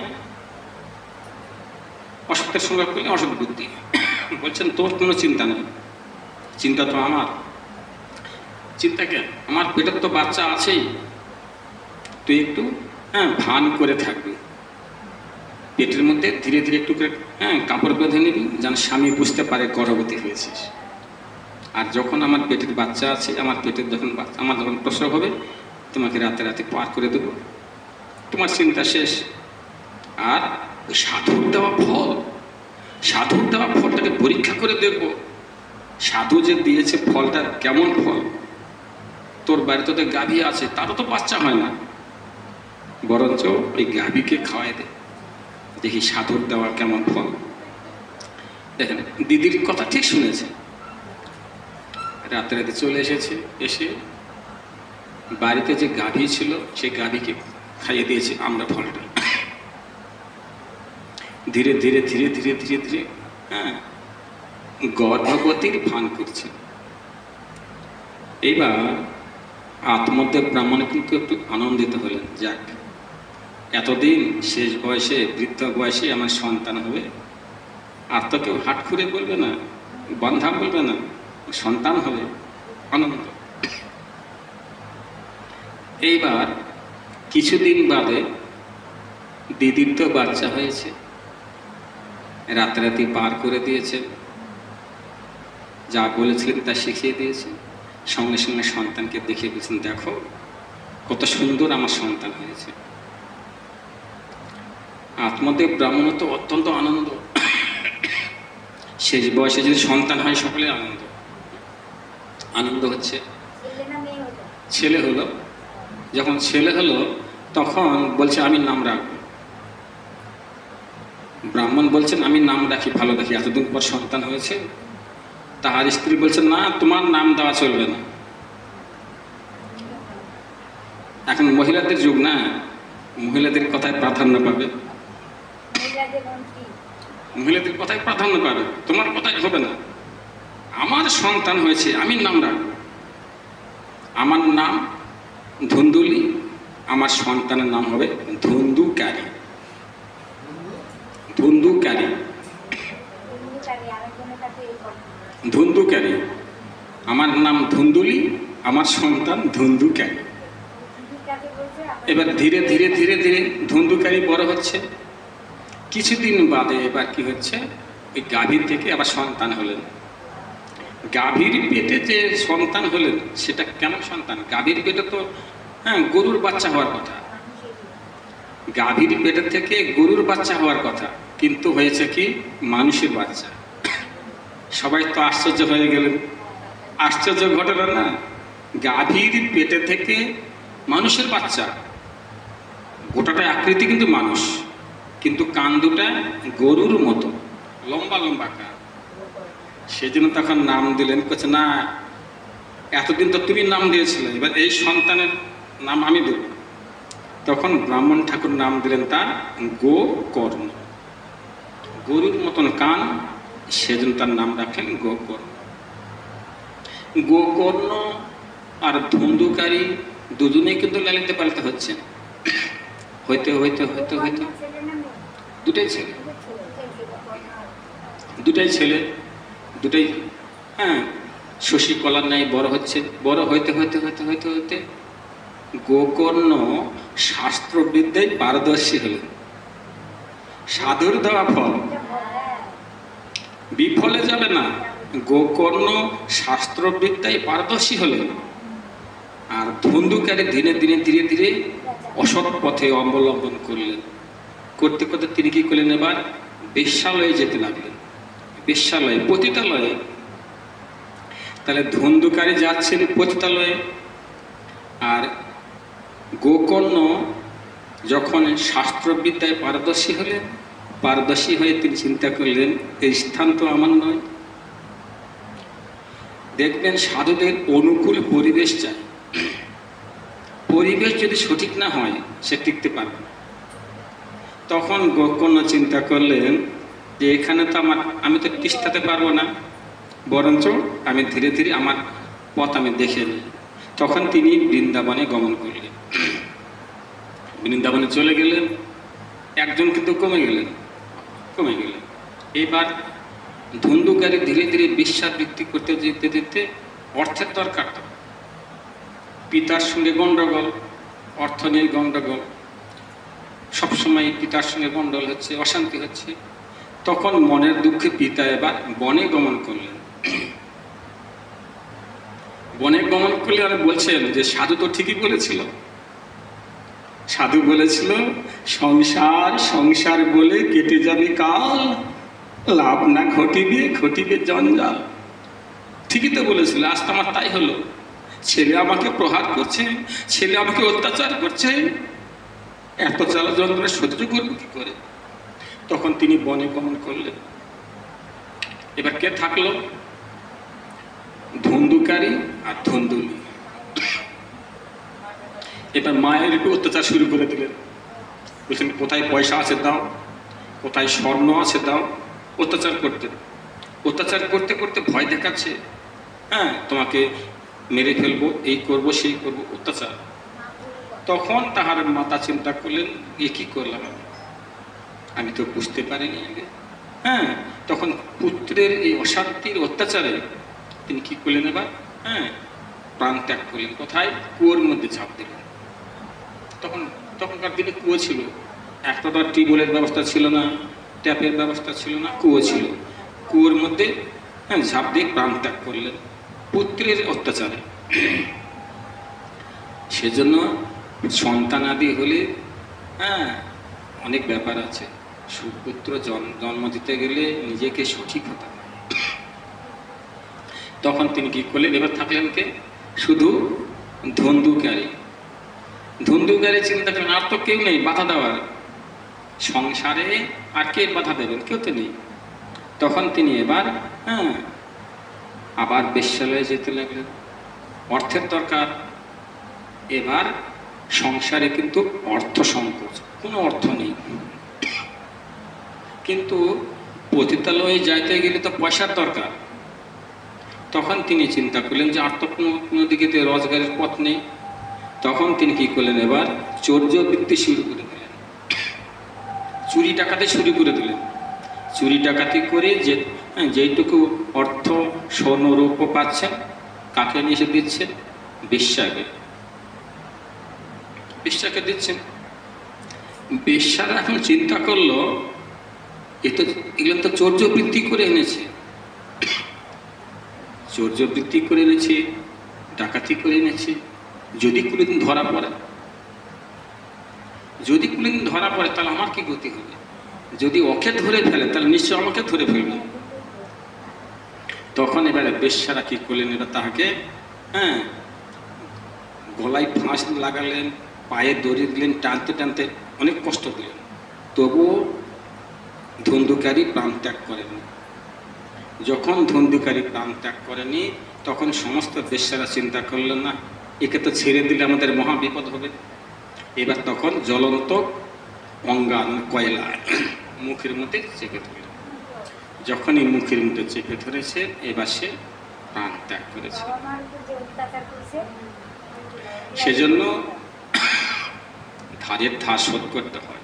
অসত্যের সঙ্গ করলে অসৎ বুদ্ধি। বলছেন তোর কোনো চিন্তা নেই, চিন্তা তো আমার। চিন্তা কেন? আমার পেটের তো বাচ্চা আছেই, তুই একটু ভান করে থাকবি, পেটের মধ্যে ধীরে ধীরে একটু করে কাপড় বেঁধে নিবি, যেন স্বামী বুঝতে পারে গর্ভবতী হয়েছিস। আর যখন আমার পেটের বাচ্চা আছে, আমার পেটের যখন আমার যখন প্রসব হবে, তোমাকে রাতে রাতে পার করে দেবো, তোমার চিন্তা শেষ। আর ওই সাধুর দেওয়া ফল, সাধুর দেওয়া ফলটাকে পরীক্ষা করে দেখবো সাধু যে দিয়েছে ফলটা কেমন ফল, তোর বাড়িতে তো গাভী আছে, তারও তো বাচ্চা হয় না, বরঞ্চ ওই গাভীকে খাওয়াই দে, দেখি সাধুর দেওয়া কেমন ফল। দেখেন দিদির কথা ঠিক শুনেছে, রাতে রাতে চলে এসেছে, এসে বাড়িতে যে গাভী ছিল সেই গাভীকে খাইয়ে দিয়েছে আমরা ফলটা। ধীরে ধীরে ধীরে ধীরে ধীরে ধীরে হ্যাঁ গর্ভবতীর ভান করছে। এইবার আত্মদেব ব্রাহ্মণ কিন্তু একটু আনন্দিত হলেন, যাক এতদিন শেষ বয়সে বৃদ্ধ বয়সে আমার সন্তান হবে, আর তো কেউ হাট খুঁড়ে বলবে না, বন্ধা বলবে না, সন্তান হবে, আনন্দ। এইবার কিছুদিন বাদে দিদির তো বাচ্চা হয়েছে, রাতারাতি পার করে দিয়েছে, যা বলেছিলেন তা শিখিয়ে দিয়েছে, সঙ্গে সঙ্গে সন্তানকে দেখিয়ে বলছেন দেখো কত সুন্দর আমার সন্তান হয়েছে। আত্মদেব ব্রাহ্মণ তো অত্যন্ত আনন্দ, শেষ বয়সে যদি সন্তান হয় সকলে আনন্দ, আনন্দ হচ্ছে। ছেলে হলো, যখন ছেলে হলো তখন বলছে আমি নাম রাখবো। ব্রাহ্মণ বলছেন আমি নাম রাখি, ভালো রাখি, এতদিন পর সন্তান হয়েছে। তাহার স্ত্রী বলছেন না, তোমার নাম দেওয়া চলবে না, এখন মহিলাদের যুগ না, মহিলাদের কথায় প্রাধান্য পাবে, মহিলাদের কথায় প্রাধান্য পাবে, তোমার কথাই হবে না, আমার সন্তান হয়েছে আমি নাম রাখবো, আমার নাম ধুন্দুলি, আমার সন্তানের নাম হবে ধুন্দুকারী। ধুন্দুকারী, ধুন্দুকারী, আমার নাম ধুন্দুলি, আমার সন্তান ধুন্দুকারী। এবার ধীরে ধীরে ধীরে ধীরে ধুন্দুকারী বড় হচ্ছে। কিছুদিন বাদে এবার কি হচ্ছে, ওই গাভীর থেকে আবার সন্তান হলেন। গাভীর পেটে যে সন্তান হলেন সেটা কেমন সন্তান, গাভীর পেটে তো হ্যাঁ গরুর বাচ্চা হওয়ার কথা, গাভীর পেটে থেকে গরুর বাচ্চা হওয়ার কথা, কিন্তু হয়েছে কি মানুষের বাচ্চা। সবাই তো আশ্চর্য হয়ে গেলেন, আশ্চর্য ঘটনা না, গাভীর পেটে থেকে মানুষের বাচ্চা, গোটাটা আকৃতি কিন্তু মানুষ, কিন্তু কান দুটা গরুর মতো লম্বা লম্বা কান। সেজন্য তখন নাম দিলেন, বলছে না এতদিন তো তুমি নাম দিয়েছিলে, এবার এই সন্তানের নাম আমি দেব। তখন ব্রাহ্মণ ঠাকুর নাম দিলেন তার গোকর্ণ, গরুর মতন কান, সেজন্য তার নাম রাখলেন গোকর্ণ। গোকর্ণ আর ধুন্দুকারী দুজনেই কিন্তু লালিত পালিত হচ্ছেন, হইতে হইতে হইতে হইতে দুটাই ছেলে, দুটাই ছেলে, দুটাই হ্যাঁ শশী কলার ন্যায় বড় হচ্ছে। বড় হইতে হইতে হইতে হইতে হইতে গোকর্ণ শাস্ত্রবিদ্যায় পারদর্শী হলেন। সাধুর দেওয়া ফল বিফলে যাবে না, গোকর্ণ শাস্ত্রবিদ্যায় পারদর্শী হলেন। আর ধুন্দুকারী দিনে দিনে ধীরে ধীরে অসৎ পথে অবলম্বন করলেন। করতে করতে তিনি কি করলেন, এবার বেশ্যালয়ে যেতে লাগলেন, বেশ্যালয়ে, পতিতালয়ে। তাহলে ধুন্দুকারী যাচ্ছেন পতিতালয়ে, আর গোকর্ণ যখন শাস্ত্রবিদ্যায় পারদর্শী হলেন, পারদর্শী হয়ে তিনি চিন্তা করলেন এই স্থান তো আমার নয়। দেখবেন সাধুদের অনুকূল পরিবেশ চাই, পরিবেশ যদি সঠিক না হয় সে টিকতে পারবে না। তখন গোকর্ণ চিন্তা করলেন যে এখানে তো আমি তো তিষ্ঠাতে পারবো না, বরঞ্চ আমি ধীরে ধীরে আমার পথ আমি দেখে নিই। তখন তিনি বৃন্দাবনে গমন করলেন, বৃন্দাবনে চলে গেলেন। একজন কিন্তু কমে গেলেন। এবার ধুন্দুকারী ধীরে ধীরে বিশ্বাবৃত্তি করতে যেতে যেতে অর্থের দরকার, তো পিতার সঙ্গে গণ্ডগোল, অর্থ নিয়ে গণ্ডগোল, সবসময় পিতার সঙ্গে গণ্ডগোল হচ্ছে, অশান্তি হচ্ছে। তখন মনের দুঃখে পিতা এবার বনে গমন করলেন। বনে গমন করলে আর বলছেন যে সাধু তো ঠিকই বলেছিল, সাধু বলেছিল সংসার সংসার বলে কেটে যাবে কাল, লাভ না ঘটিবে ঘটিবে জঞ্জাল। ঠিকই তো বলেছিল, আজ তো আমার তাই হলো। ছেলে আমাকে প্রহার করছে, ছেলে আমাকে অত্যাচার করছে, এত জ্বালা যন্ত্রণা সহ্য করবো কি করে? তখন তিনি বনে গমন করলেন। এবার কে থাকলো? ধুন্দুকারী আর ধুন্দুলি। এবার মায়ের একটু অত্যাচার শুরু করে দিলেন। বলছেন কোথায় পয়সা আছে দাও, কোথায় স্বর্ণ আছে দাও। অত্যাচার করতে অত্যাচার করতে করতে ভয় দেখাচ্ছে, হ্যাঁ তোমাকে মেরে ফেলবো, এই করব সেই করব, অত্যাচার। তখন তাহার মাতা চিন্তা করলেন, এ কি করলাম আমি তো বুঝতে পারিনি আগে। হ্যাঁ, তখন পুত্রের এই অশান্তির অত্যাচারে তিনি কি করলেন এবার? হ্যাঁ, প্রাণ ত্যাগ করলেন। কোথায়? কুয়োর মধ্যে ঝাঁপ দিলেন। তখনকার দিনে কুয়ো ছিল, একটা তো টিউবওয়েলের ব্যবস্থা ছিল না, ট্যাপের ব্যবস্থা ছিল না, কুয়ো ছিল। কুয়োর মধ্যে হ্যাঁ ঝাঁপ দিয়ে প্রাণ ত্যাগ করলেন পুত্রের অত্যাচারে। সেজন্য সন্তানাদি হলে হ্যাঁ অনেক ব্যাপার আছে। সুপুত্র জন্ম দিতে গেলে নিজেকে সঠিক হতে হয়। তখন তিনি কি করলেন? এবার থাকলেন কে? শুধু ধন্দুকারী। ধন্দুকারী চিন্তা করেন আর তো কেউ নেই বাধা দেওয়ার, সংসারে আর কে বাধা দেবেন? কেউ তো নেই। তখন তিনি এবার হ্যাঁ আবার বেশ্যালয়ে যেতে লাগলেন। অর্থের দরকার। এবার সংসারে কিন্তু অর্থ সংকোচ, কোনো অর্থ নেই। কিন্তু পতিতালয়ে যাইতে গেলে তো পয়সার দরকার। তখন তিনি চিন্তা করলেন যে আর তো কোনো দিকে তো রোজগারের পথ নেই। তখন তিনি কি করলেন? এবার চৌর্যবৃত্তি শুরু করে দিলেন, চুরি ডাকাতি শুরু করে দিলেন। চুরি ডাকাতি করে যেইটুকু অর্থ স্বর্ণ রৌপ্য পাচ্ছেন, কাকে নিয়ে এসে দিচ্ছেন? বেশ্যাকে দিচ্ছেন। বেশ্যারা এখন চিন্তা করলো এগুলো তো চৌর্যবৃত্তি করে এনেছে, চৌর্যবৃত্তি করে এনেছে, ডাকাতি করে এনেছে। যদি কোনোদিন ধরা পড়ে, তাহলে আমার কি গতি হবে? যদি ওকে ধরে ফেলে তাহলে নিশ্চয় আমাকে ধরে ফেলবে। তখন এবারে বেশ্যারা কি করলেন? এবার তাহাকে হ্যাঁ গলায় ফাঁস লাগালেন, পায়ে দড়ি দিলেন, টানতে টানতে অনেক কষ্ট দিলেন। তবুও ধন্দুকারী প্রাণ ত্যাগ করেনি। যখন ধন্দুকারী প্রাণ ত্যাগ করেনি, তখন সমস্ত বেশ্যারা চিন্তা করলেন, না একে তো ছেড়ে দিলে আমাদের মহা বিপদ হবে। এবার তখন জ্বলন্ত অঙ্গার কয়লা মুখের মধ্যে চেপে ধরলেন। যখনই মুখের মধ্যে চেপে ধরেছে, এবার সে প্রাণ ত্যাগ করেছে। সেজন্য ধারের ধার শোধ করতে হয়।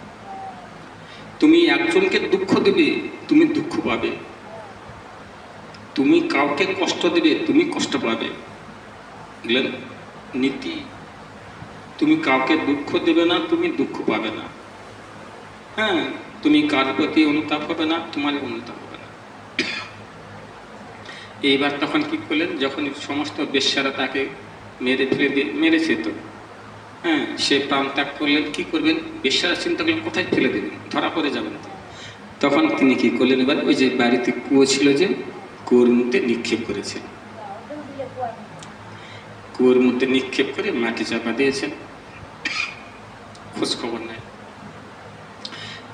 তুমি একজনকে দুঃখ দেবে, তুমি দুঃখ পাবে। তুমি কাউকে কষ্ট দেবে, তুমি কষ্ট পাবে। বুঝলেন নীতি? তুমি কাউকে দুঃখ দেবে না, তুমি দুঃখ পাবে না। হ্যাঁ, তুমি কার প্রতি অনুতাপ হবে না, তোমার অনুতাপ হবে না। এইবার তখন কি করলেন? যখন সমস্ত বেশ্যারা তাকে মেরেছে তো হ্যাঁ সে প্রাণ ত্যাগ করলেন। কি করবেন? বেশ্যারা চিন্তা করলেন কোথায় ফেলে দেবেন, ধরা পড়ে যাবেন তো। তখন তিনি কি করলেন? এবার ওই যে বাড়িতে কুয়ো ছিল, যে কুয়োর মধ্যে নিক্ষেপ করেছেন। কুয়োর মধ্যে নিক্ষেপ করে মাটি চাপা দিয়েছেন, খোঁজ খবর নেই।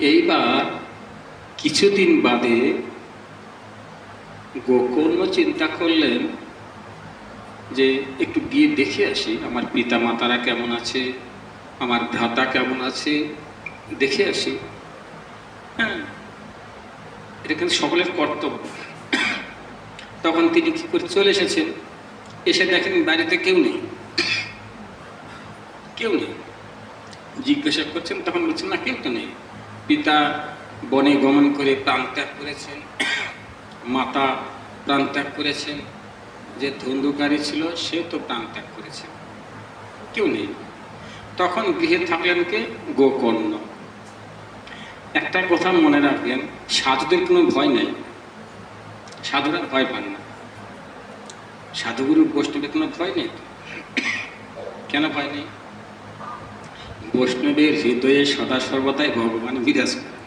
এইবার কিছুদিন বাদে গোকর্ণ চিন্তা করলেন যে একটু গিয়ে দেখে আসি আমার পিতা মাতারা কেমন আছে, আমার ভ্রাতা কেমন আছে, দেখে আসি। হ্যাঁ, এটা কিন্তু সকলের কর্তব্য। তখন তিনি কি করে চলে এসেছেন। এসে দেখেন বাড়িতে কেউ নেই। জিজ্ঞাসা করছেন, তখন বলছেন না কেউ তো নেই। পিতা বনে গমন করে প্রাণ ত্যাগ করেছেন, মাতা প্রাণ ত্যাগ করেছেন, যে ধন্দুকারী ছিল সে তো প্রাণ ত্যাগ করেছেন, কেউ নেই। তখন গৃহে থাকলেন কে? গোকর্ণ। একটা কথা মনে রাখবেন, সাধুদের কোনো ভয় নেই, সাধুরা ভয় পান না। সাধুগুরু বৈষ্ণবের কোনো ভয় নেই। কেন ভয় নেই? বৈষ্ণবের হৃদয়ে সদা সর্বদাই ভগবান বিরাজ করে।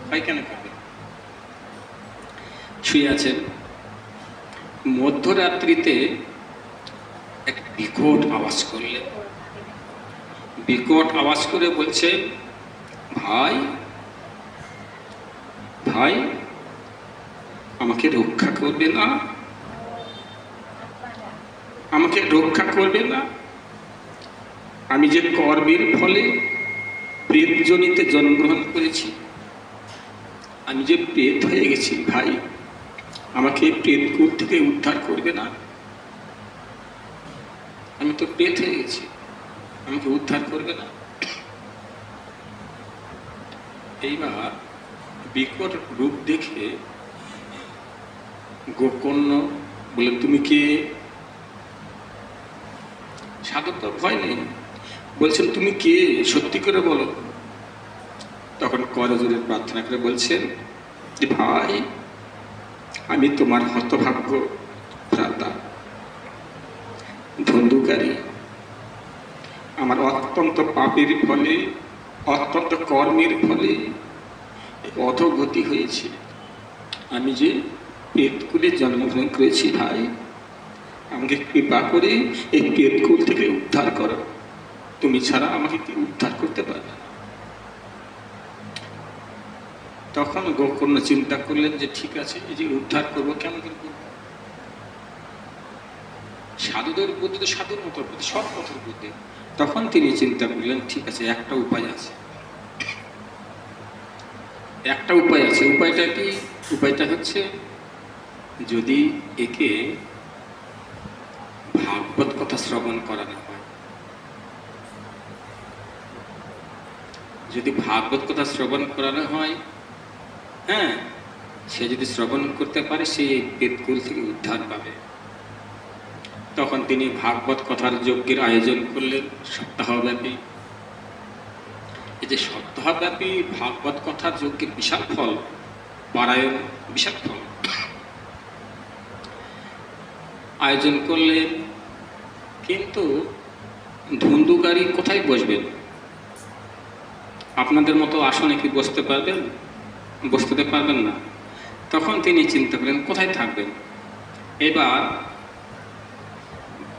ভয় কেন করবে? শুয়ে আছেন, মধ্যরাত্রিতে এক বিকট আওয়াজ করলে, বিকট আওয়াজ করে বলছে, ভাই ভাই আমাকে রক্ষা করবে না, আমাকে রক্ষা করবে না? আমি যে কর্মের ফলে প্রেতজনিতে জন্মগ্রহণ করেছি, আমি যে প্রেত হয়ে গেছি, ভাই আমাকে প্রেতকুল থেকে উদ্ধার করবে না? আমি তো প্রেত হয়ে গেছি, আমাকে উদ্ধার করবে না? এইবার বিকট রূপ দেখে গোকর্ণ বলে, তুমি কে? সাধক তো ভয় নেই, বলছেন তুমি কে, সত্যি করে বলো। তখন করজোড়ে প্রার্থনা করে বলছেন যে, ভাই আমি তোমার হতভাগ্য ভ্রাতা, ধন্দুকারী। আমার অত্যন্ত পাপের ফলে, অত্যন্ত কর্মের ফলে অধোগতি হয়েছে। আমি যে প্রেতকুলে জন্মগ্রহণ করেছি, ভাই আমাকে কৃপা করে এই প্রেতকুল থেকে উদ্ধার করো, তুমি ছাড়া আমাকে কি উদ্ধার করতে পারবে না? তখন গোকর্ণ চিন্তা করলেন যে ঠিক আছে, এই যে উদ্ধার করবো, কেমন করে করবো? সাধুদের বুদ্ধি তো সাধুর মতো বুদ্ধি, সব পথের বুদ্ধি। তখন তিনি চিন্তা করলেন, ঠিক আছে একটা উপায় আছে, একটা উপায় আছে। উপায়টা কি? উপায়টা হচ্ছে, যদি একে ভাগবত কথা শ্রবণ করানো হয়, যদি ভাগবত কথা শ্রবণ করানো হয়, হ্যাঁ, সে যদি শ্রবণ করতে পারে, সে এই প্রেতকুল থেকে উদ্ধার পাবে। তখন তিনি ভাগবত কথার যজ্ঞের আয়োজন করলেন সপ্তাহব্যাপী। এই যে সপ্তাহব্যাপী ভাগবত কথার যজ্ঞের বিশাল ফল, পারায়ণ বিশাল ফল আয়োজন করলেন। কিন্তু ধুন্দুকারী কোথায় বসবেন? আপনাদের মতো আসনে কি বসতে পারবেন? বসতে পারবেন না। তখন তিনি চিন্তা করেন কোথায় থাকবেন। এবার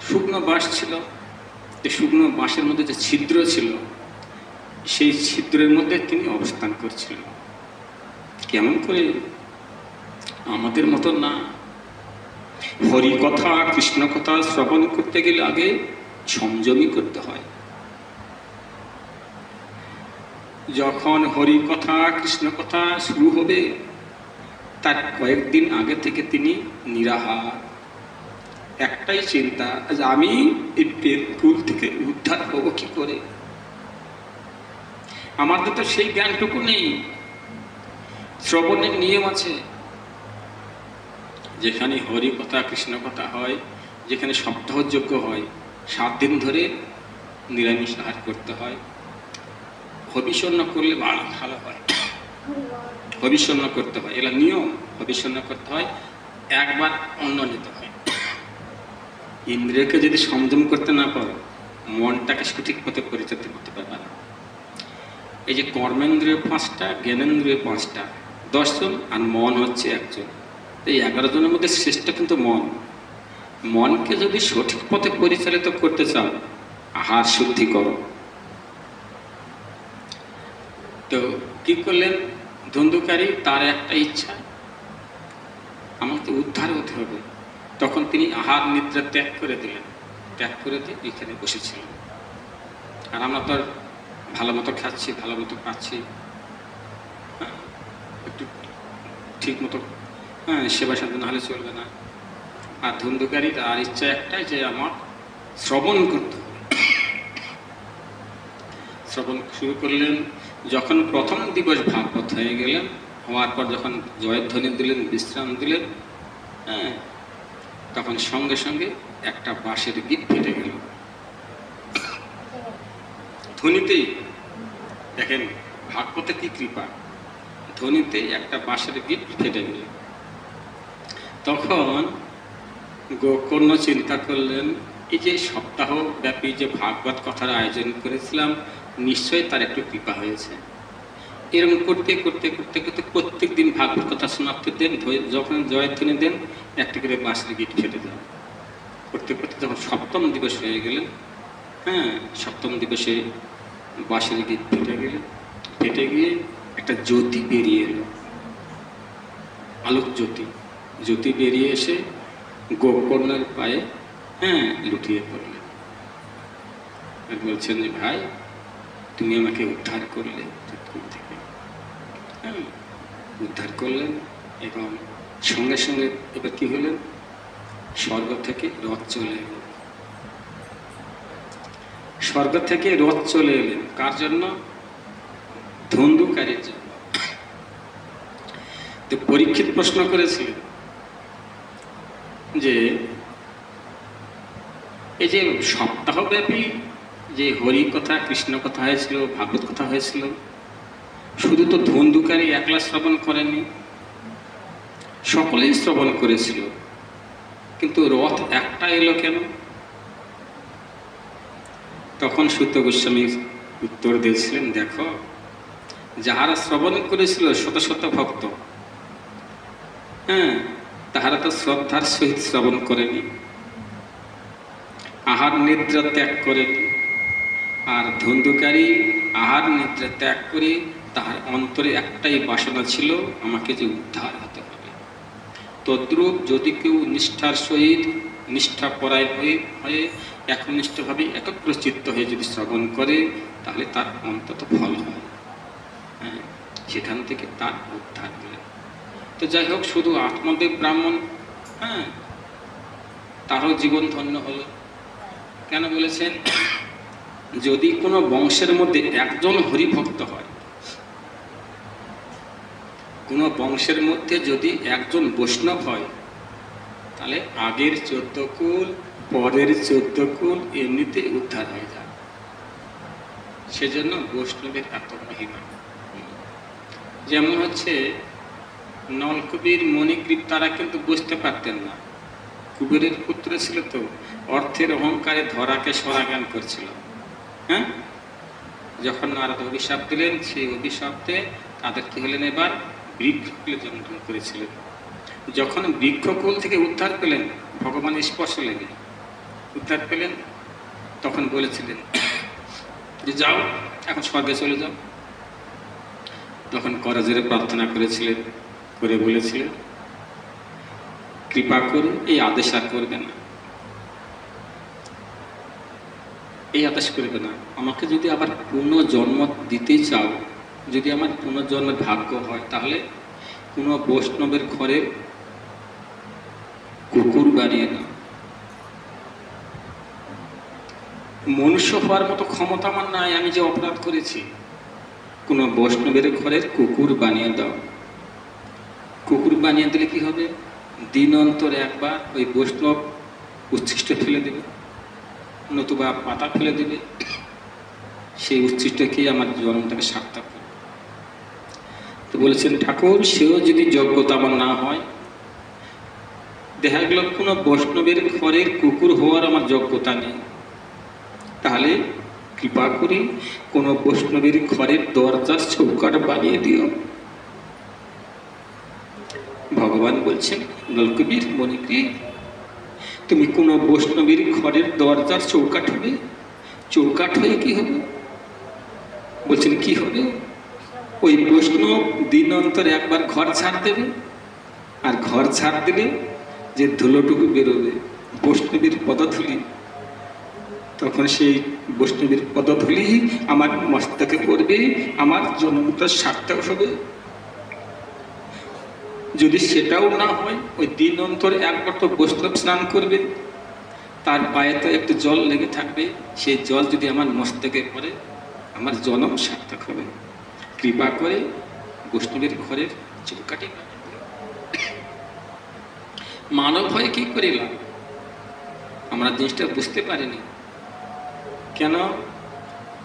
শুকনো বাঁশ ছিল, এই শুকনো বাঁশের মধ্যে যে ছিদ্র ছিল, সেই ছিদ্রের মধ্যে তিনি অবস্থান করছিলেন। কেমন করে? আমাদের মতো না। হরি কথা, কৃষ্ণ কথা শ্রবণ করতে গেলে আগে সংযমী করতে হয়। যখন হরি কথা, কৃষ্ণ কথা শুরু হবে, তার কয়েকদিন আগে থেকে তিনি নিরাহার। একটাই চিন্তা, যে আমি এই প্রেতকুল থেকে উদ্ধার হবো কি করে? আমাদের তো সেই জ্ঞানটুকু নেই। শ্রবণের নিয়ম আছে, যেখানে হরি কথা, কৃষ্ণ কথা হয়, যেখানে সপ্তাহযজ্ঞ হয়, 7 দিন ধরে নিরামিষ আহার করতে হয়। হবিষণ্য করলে ভালো হয়, হবিষণ্য করতে হয়, এগুলো নিয়ম। হবিষণ্য করতে হয়, একবার অন্ন নিতে হয়। ইন্দ্রিয়কে যদি সংযম করতে না পারো, মনটাকে সঠিক পথে পরিচালিত করতে পারবে না। এই যে কর্মেন্দ্রিয় 5টা, জ্ঞানেন্দ্রিয় 5টা, 10 জন, আর মন হচ্ছে 1 জন। এই 11 জনের মধ্যে শ্রেষ্ঠ কিন্তু মন। মনকে যদি সঠিক পথে পরিচালিত করতে চাও, আহার শুদ্ধি করো। তো কি করলেন ধন্দুকারী? তার একটা ইচ্ছা, আমাকে উদ্ধার হতে হবে। তখন তিনি আহার নিদ্রা ত্যাগ করে দিলেন। ত্যাগ করে দিয়ে এখানে বসেছিলেন। আর আমরা তো ভালো মতো খাচ্ছি, ভালো মতো পাচ্ছি, একটু ঠিক মতো সেবা শান্তি না হলে চলবে না। আর ধন্দুকারী তার ইচ্ছা একটাই, যে আমার শ্রবণ করতে হবে। শ্রবণ শুরু করলেন। যখন প্রথম দিবস ভাগবত হয়ে গেলেন, হওয়ার পর যখন জয়ধ্বনি দিলেন, বিশ্রাম দিলেন, তখন সঙ্গে সঙ্গে একটা বাঁশের গিট ফেটে গেল। ধ্বনিতেই দেখেন ভাগবতে কি কৃপা, ধ্বনিতেই একটা বাঁশের গিট ফেটে গেল। তখন গোকর্ণ চিন্তা করলেন, এই যে সপ্তাহব্যাপী যে ভাগবত কথার আয়োজন করেছিলাম, নিশ্চয়ই তার একটু কৃপা হয়েছে। এরকম করতে করতে করতে করতে প্রত্যেক দিন ভাগবত কথা শোনাতে দেন, যখন জয়ধ্বনি দেন একটা করে বাঁশির গিট ফেটে যায়। করতে করতে যখন সপ্তম দিবস হয়ে গেলেন, হ্যাঁ, সপ্তম দিবসে বাঁশির গিট ফেটে গিয়ে একটা জ্যোতি বেরিয়ে এলো, আলোক জ্যোতি বেরিয়ে এসে গোকর্ণের পায়ে, হ্যাঁ, লুটিয়ে পড়লেন। আর বলছেন যে ভাই, তুমি আমাকে উদ্ধার করলে থেকে, হ্যাঁ, উদ্ধার করলেন। এবং সঙ্গে সঙ্গে এবার কি হলেন, স্বর্গ থেকে রথ চলে এলেন। স্বর্গ থেকে রথ চলে এলেন কার জন্য? ধন্দুকারীর জন্য। তো পরীক্ষিত প্রশ্ন করেছিলেন যে এই যে সপ্তাহব্যাপী যে হরি কথা, কৃষ্ণ কথা হয়েছিল, ভাগবত কথা হয়েছিল, শুধু তো ধন্দুকারী একলা শ্রবণ করেনি, সকলেই শ্রবণ করেছিল, কিন্তু রথ একটা এলো কেন? তখন সুত গোস্বামী উত্তর দিয়েছিলেন, দেখো, যাহারা শ্রবণ করেছিল শত শত ভক্ত, হ্যাঁ, তাহারা তো শ্রদ্ধার সহিত শ্রবণ করেনি, আহার নিদ্রা ত্যাগ করেনি। আর ধন্দুকারী আহার নিদ্রা ত্যাগ করে তাহার অন্তরে একটাই বাসনা ছিল, আমাকে যে উদ্ধার হতে হবে। তদ্রূপ যদি কেউ নিষ্ঠার সহিত, নিষ্ঠাপরায়ণ হয়ে একনিষ্ঠভাবে একগ্রচিত্ত হয়ে যদি শ্রবণ করে, তাহলে তার অন্তত ফল হয়, হ্যাঁ, সেখান থেকে তার উদ্ধার করে। তো যাই হোক, শুধু আত্মদেব ব্রাহ্মণ, হ্যাঁ, তারও জীবন ধন্য হলো। কেন বলেছেন? যদি কোনো বংশের মধ্যে একজন হরিভক্ত হয়, কোনো বংশের মধ্যে যদি একজন বৈষ্ণব হয়, তাহলে আগের 14 কুল, পরের 14 কুল এমনিতে উদ্ধার হয়ে যায়। সেজন্য বৈষ্ণবের এত মহিমা। যেমন হচ্ছে নলকুবির, মণিগ্রীব, তারা কিন্তু বুঝতে পারতেন না। কুবেরের পুত্র ছিল তো, অর্থের অহংকারে ধরাকে সরাগান করছিল, হ্যাঁ। যখন নারদ অভিশাপ দিলেন, সেই অভিশাপে তাদের কি হলেন, এবার বৃক্ষকুলে জন্মগ্রহণ করেছিলেন। যখন বৃক্ষকুল থেকে উদ্ধার পেলেন, ভগবান স্পর্শ লেগে উদ্ধার পেলেন, তখন বলেছিলেন যে যাও, এখন স্বর্গে চলে যাও। তখন করজোড়ে প্রার্থনা করেছিলেন, করে বলেছিলেন, কৃপা করে এই আদেশ আর করবে না, এই আদেশ করবে না। আমাকে যদি আবার পুনর্জন্ম দিতে চাও, যদি আমার পুনর্জন্মের ভাগ্য হয়, তাহলে কোনো বৈষ্ণবের ঘরে কুকুর বানিয়ে দাও। মনুষ্য হওয়ার মতো ক্ষমতা আমার নাই, আমি যে অপরাধ করেছি। কোনো বৈষ্ণবের ঘরের কুকুর বানিয়ে দাও। কুকুর বানিয়ে দিলে কি হবে? দিন অন্তরে একবার ওই বৈষ্ণব উচ্ছিষ্ট ফেলে দেবে, নতুবা পাতা ফেলে দেবে, সেই উচ্ছিষ্টকে আমার জন্মটাকে সার্থক করে। তো বলেছেন ঠাকুর, সেও যদি যোগ্যতা আমার না হয়, দেখা গেল কোনো বৈষ্ণবের ঘরের কুকুর হওয়ার আমার যোগ্যতা নেই, তাহলে কৃপা করে কোনো বৈষ্ণবের ঘরের দরজার চৌকাঠ বানিয়ে দিও। ভগবান বলছেন, নলকুবির, মণিগ্রীব, তুমি কোনো বৈষ্ণবের ঘরের দরজার চৌকাঠ হবে। চৌকাঠ হয়ে কি হবে? বলছেন কি হবে? ওই বৈষ্ণব দিন অন্তরে একবার ঘর ছাড় দেবে, আর ঘর ছাড় দিলে যে ধুলোটুকু বেরোবে বৈষ্ণবের পদধূলি, তখন সেই বৈষ্ণবের পদধূলি আমার মস্তকে পড়বে, আমার জন্মটা সার্থক হবে। যদি সেটাও না হয়, ওই দিন অন্তরে একবার তো বৈষ্ণব স্নান করবে, তার পায়ে তো একটু জল লেগে থাকবে, সেই জল যদি আমার মস্তকে পড়ে, আমার জন্ম সার্থক হবে। কৃপা করে বৈষ্ণবের ঘরের চৌকাঠি। মানব হয়ে কি করিলাম? আমরা জিনিসটা বুঝতে পারিনি। কেন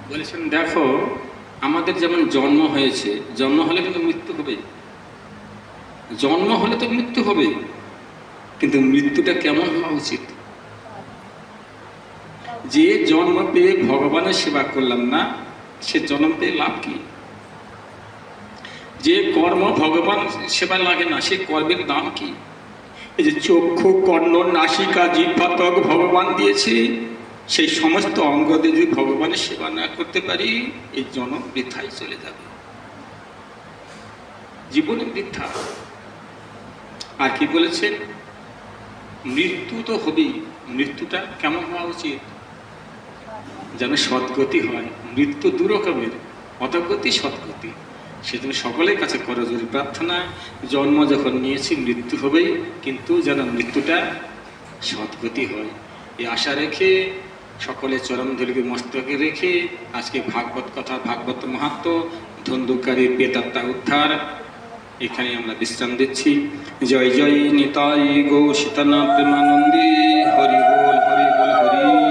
বলেছেন? দেখো, আমাদের যেমন জন্ম হয়েছে, জন্ম হলে কিন্তু মৃত্যু হবে, জন্ম হলে তো মৃত্যু হবে, কিন্তু মৃত্যুটা কেমন হওয়া উচিত? যে জন্ম পেয়ে ভগবানের সেবা করলাম না, সে জন্ম পেয়ে লাভ কি? যে কর্ম ভগবান সেবা লাগে না, সে কর্মের দাম কি? এই যে চক্ষু, কর্ণ, নাসিকা, জিহ্বা, ত্বক ভগবান দিয়েছে, সেই সমস্ত অঙ্গ দিয়ে যদি ভগবানের সেবা না করতে পারি, এই জন্ম বৃথায় চলে যাবে, জীবনে বৃথা। আর কি বলেছেন? মৃত্যু তো হবেই। মৃত্যুটা কেমন হওয়া উচিত? যেন সদ্গতি হয়। মৃত্যু দু রকমের, অধগতি, সদ্গতি। সেজন্য সকলের কাছে করজোড়ে প্রার্থনা, জন্ম যখন নিয়েছি মৃত্যু হবেই, কিন্তু যেন মৃত্যুটা সদ্গতি হয়, এই আশা রেখে সকলে চরণ ধরিকে মস্তকে রেখে আজকে ভাগবত কথা, ভাগবত মাহাত্ম্য, ধন্দুকারী প্রেতাত্মা উদ্ধার, এখানে আমরা বিশ্রাম দিচ্ছি। জয় জয় নিতাই গো সীতানাথ প্রেমানন্দী, হরি বল হরি বল হরি।